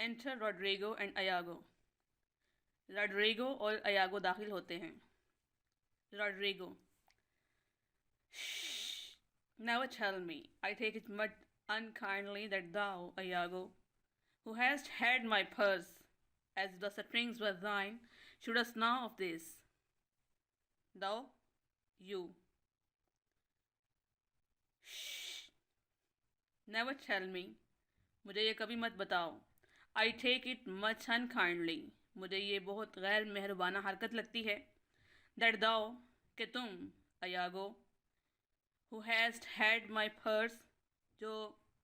Enter Roderigo and Iago. Roderigo और Iago दाखिल होते हैं। Roderigo, never tell me, I take it much unkindly that thou, Iago, who hast had my purse, as the strings were thine, shouldest know of this. Thou, you, never tell me, मुझे ये कभी मत बताओ। I take it much unkindly, मुझे ये बहुत गैर मेहरबाना हरकत लगती है। That thou, कि तुम, अयागो, who hast had my purse, जो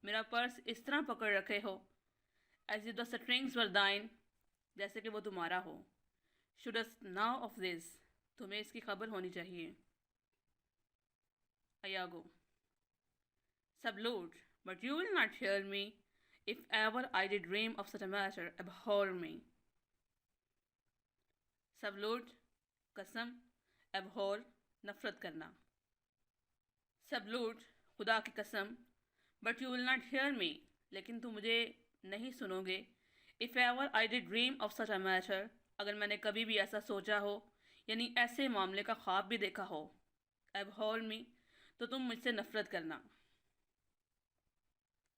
मेरा पर्स इस तरह पकड़ रखे हो, as if the strings were thine, जैसे कि वो तुम्हारा हो। shouldest know of this, तुम्हें इसकी खबर होनी चाहिए। अयागो, sublude, but you will not hear me, if ever I did dream of such a matter, abhor me. सबलूट, कसम, abhor, नफरत करना। सबलूट, खुदा की कसम, but you will not hear me, लेकिन तुम मुझे नहीं सुनोगे। If ever I did dream of such a matter, अगर मैंने कभी भी ऐसा सोचा हो, यानी ऐसे मामले का ख्वाब भी देखा हो। abhor me, तो तुम मुझसे नफरत करना।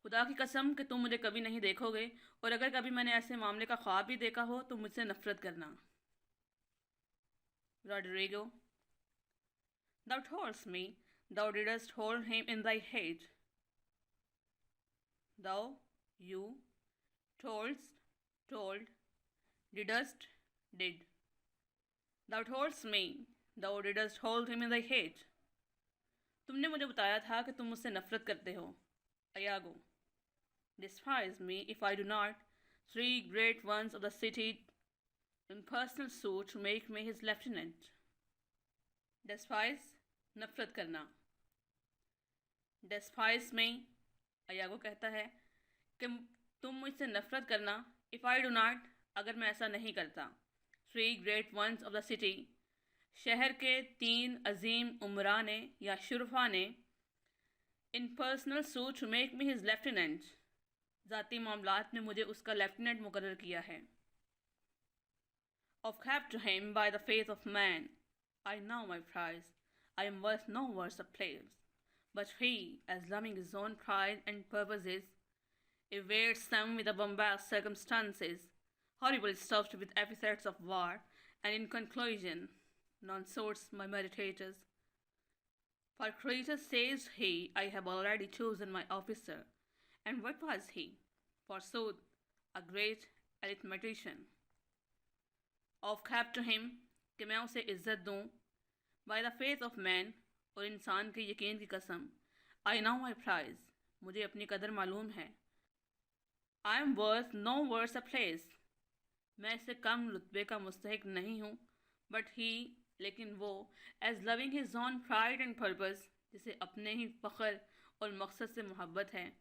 खुदा की कसम कि तुम मुझे कभी नहीं देखोगे, और अगर कभी मैंने ऐसे मामले का ख्वाब भी देखा हो तो मुझसे नफरत करना। Rodrigo, thou toldst me, thou didst hold him in thy hate. Thou, you, toldst, told, didst, did. Thou toldst me, thou didst hold him in thy hate. तुमने मुझे बताया था कि तुम मुझसे नफरत करते हो। अयागो, despise me if I do not, three great ones of the city in personal suit to make me his lieutenant. Despise, नफरत करना। Despise me, अयागो कहता है कि तुम मुझसे नफरत करना। इफ़ आई डू नॉट, अगर मैं ऐसा नहीं करता। Three great ones of the city, शहर के तीन अजीम उमरा ने या शुरफा ने, in personal suit to make me his lieutenant, ज़ाती मामलात में मुझे उसका लेफ्टिनेंट मुकर्रर किया है। Off kept to him by the faith of man, I know my prize, I am worth no worse of plays, but he, as loving his own pride and purposes, evades them with the bombast circumstances, horrible stuffed with epithets of war, and in conclusion, none sorts my meditators. For Cretus says he, I have already chosen my officer, and what was he? Forsooth, a great arithmetician. Of kept to him, कि मैं उसे इज्जत दूँ, by the faith of man, और इंसान के यकीन की कसम, I know my prize, मुझे अपनी कदर मालूम है। I am worth no worse a place, मैं इससे कम रुतबे का मुस्तहिक नहीं हूँ। बट ही, लेकिन वो, as loving his own pride and purpose, जिसे अपने ही फ़ख्र और मकसद से मोहब्बत है,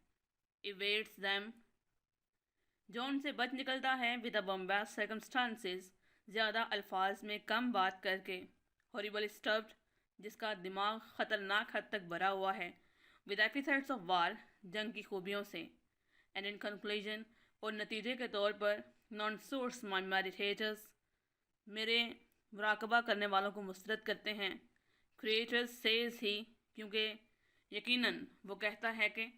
इवेट्स दैम, जो उनसे बच निकलता है, विद अ बम्बास्ट सर्कमस्टांसेस, ज़्यादा अल्फाज में कम बात करके, हॉरिबल स्टफ्ड, जिसका दिमाग ख़तरनाक हद तक भरा हुआ है, विद एपिथेट्स ऑफ वार, जंग की खूबियों से, एंड इन कंक्लूजन, और नतीजे के तौर पर, नॉन सोर्स माई मेडिटेटर्स, मेरे मुराकबा करने वालों को मुस्तरद करते हैं। क्रिएटर्स सेज ही, क्योंकि यकीनन वो कहता है कि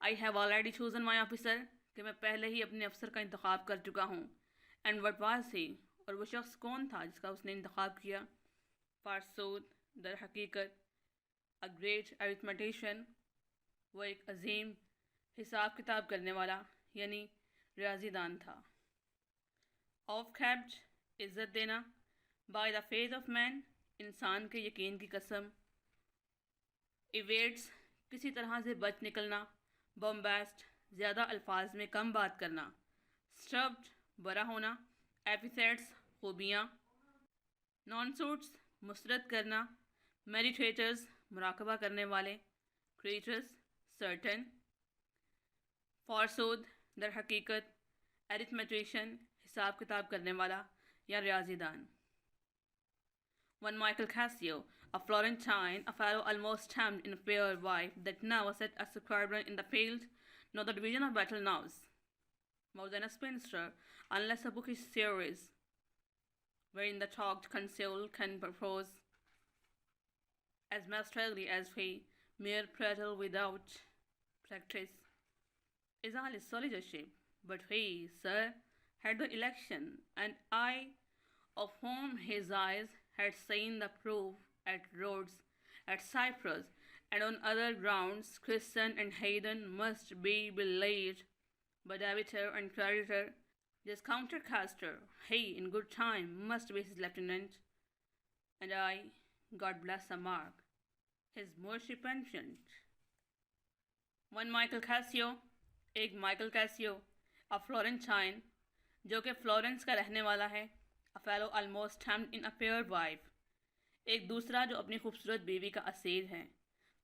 I have already chosen my officer, कि मैं पहले ही अपने अफसर का इंतखाब कर चुका हूँ। एंड वट वाज ही, और वो शख्स कौन था जिसका उसने इंतखाब किया। फारसूद, दर हकीकत, अ ग्रेट अरिथमेटिशियन, वो एक अजीम हिसाब किताब करने वाला यानी रियाजीदान था। ऑफ कैप्ड, इज़्ज़त देना, by the faith of man, इंसान के यकीन की कसम, इवेट्स, किसी तरह से बच निकलना, बम्बास्ट, ज़्यादा अल्फाज में कम बात करना, स्टब्ड, बरा होना, एपिथेट्स, खूबियाँ, नॉन सूट्स, मुस्तरद करना, मेडिटेटर्स, मुराकबा करने वाले, क्रिएटर्स, सर्टन, फॉरसूद, दर हकीकत, एरिथमेटिशियन, हिसाब किताब करने वाला या रियाजीदान। One Michael Cassio, a Florentine, a fellow almost stamped in a fair wife that never set a squadron in the field, nor the division of battle knows. more than a spinster, unless a bookish series wherein the talked consul can propose as masterly as he, mere prattle without practice, is all his soldiership. But he, sir, had the election, and I, of whom his eyes had seen the proof at Rhodes, at Cyprus, and on other grounds, Christian and heathen must be believed, but arbiter and creditor, this countercaster, he, in good time, must be his lieutenant, and I, God bless the mark, his mercy penchant. One Michael Cassio, एक Michael Cassio, a Florentine, जो कि Florence का रहने वाला है, a fellow almost damned in a fair wife, एक दूसरा जो अपनी खूबसूरत बीवी का असीर है,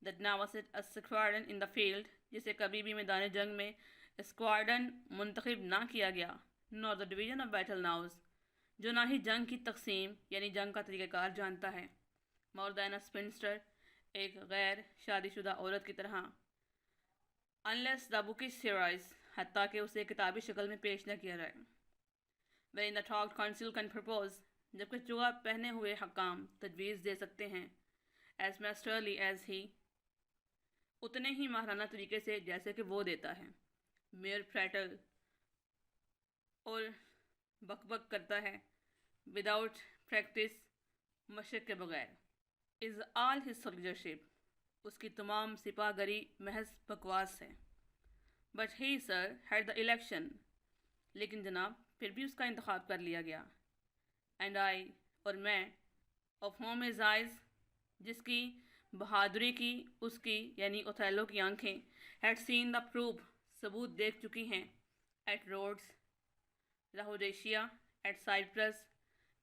that now was it a squadron in the field, जिसे कभी भी मैदान जंग में स्क्वाड्रन मुंतखब ना किया गया, nor the division of battle now's, जो ना ही जंग की तकसीम यानी जंग का तरीक़ाकार जानता है, मोर दैन अ स्पिंस्टर, एक गैर शादीशुदा औरत की तरह, अनलेस द बुक इज सीराइज, हत्ता कि उसे किताबी शक्ल में पेश न किया जाए, wherein the toged consuls can propose, जबकि चुआ पहने हुए हकाम तजवीज़ दे सकते हैं, एज मास्टरली एज ही, उतने ही महाराना तरीके से जैसे कि वो देता है, मेयर प्रैटल और बकबक करता है, विदाउट प्रैक्टिस, मशक के बगैर, इज़ आल हिज सोल्जरशिप, उसकी तमाम सिपाहगरी महज बकवास है। But he sir had the election, लेकिन जनाब फिर भी उसका इंतखाब कर लिया गया, एंड आई, और मैं, ऑफ होम इज आइज, जिसकी बहादुरी की उसकी यानी ओथेलो की आंखें हैड सीन द प्रूफ, सबूत देख चुकी हैं, एट रोड्स, लाहौदेशिया, एट साइप्रस,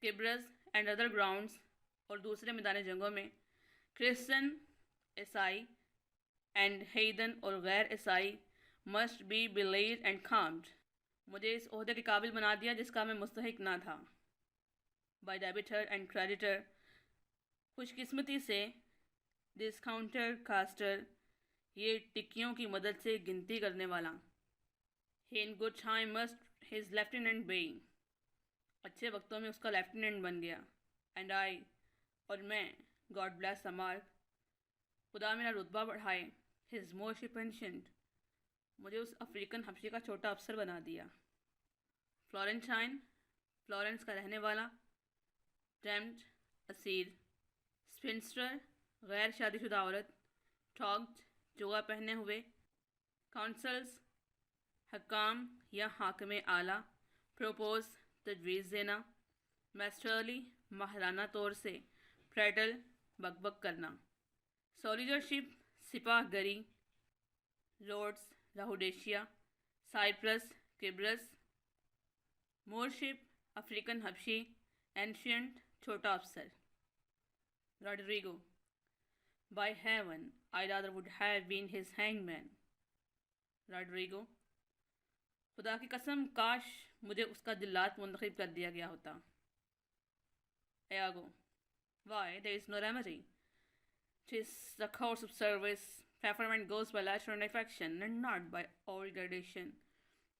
किब्रस एंड अदर ग्राउंड्स, और दूसरे मैदान जंगों में, क्रिश्चन, ईसाई एंड हेदन और गैर ईसाई must be believe and calmed, मुझे इस ओहदे के काबिल बना दिया जिसका मैं मुस्तहिक ना था, बाय डेबिटर एंड क्रेडिटर, खुशकिस्मती से डिस्काउंटर कास्टर, ये टिक्कियों की मदद से गिनती करने वाला, he in good time must his lieutenant be, अच्छे वक्तों में उसका लेफ्टिनेंट बन गया, एंड आई, और मैं, गॉड ब्लेस द मार्क, खुदा मेरा रुतबा बढ़ाए, हिज मोस्ट पेंशेंट, मुझे उस अफ्रीकन हबशी का छोटा अफसर बना दिया, फ्लोरेंटाइन, फ्लोरेंस का रहने वाला, टेम्प्ट, असीर, स्पिंस्टर, गैर शादीशुदा औरत, टॉग्ड, जुआ पहने हुए, काउंसल्स, हकाम या हाकिम आला, प्रोपोज, तजवीज़ देना, मास्टरली, महाराना तौर से, प्रेटल, बकबक करना, सोल्जरशिप, सिपाहगरी, रोड्स, लाहौडेशिया, साइप्रस, किब्रस, मोरशिप, अफ्रीकन हबशी, एंशियंट, छोटा अफसर, Rodrigo, by heaven I rather would have been his hangman, Rodrigo, खुदा की कसम काश मुझे उसका जिल्लात मुंतखब कर दिया गया होता, Iago, why there is no remedy, 'tis the course of service, preferment goes by letter and affection, and not by old gradation,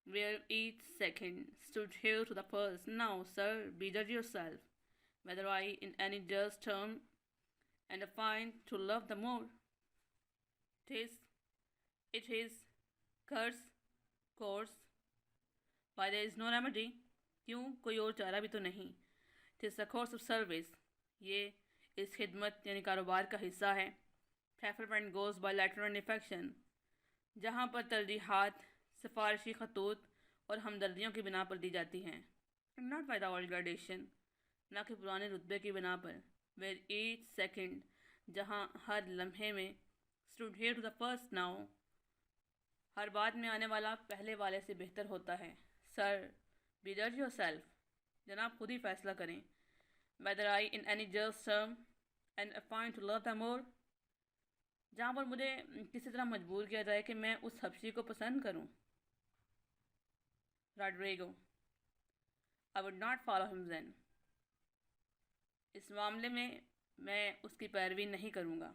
where each second stood here to the pulse. Now, sir, be judge yourself, whether I in any just term and find to love the more. It is, curse, course, why there is no remedy, क्यों कोई और चारा भी तो नहीं, 'tis the course of service, ये इस खिदमत यानी कारोबार का हिस्सा है, preferment goes by letter and affection, जहाँ पर तरजीहात सिफारशी खतूत और हमदर्दियों की बिना पर दी जाती हैं, not by the old gradation, ना कि पुराने रुतबे की बिना पर, वेर ईच सेकेंड, जहाँ हर लम्हे में, stood heir to the first now, हर बाद में आने वाला पहले वाले से बेहतर होता है, सर बी जज योर सेल्फ, जनाब खुद ही फैसला करें, whether I in any just term and find to love them more, जहाँ पर मुझे किसी तरह मजबूर किया जाए कि मैं उस हबशी को पसंद करूँ, Rodrigo, I would not follow him then, इस मामले में मैं उसकी पैरवी नहीं करूँगा।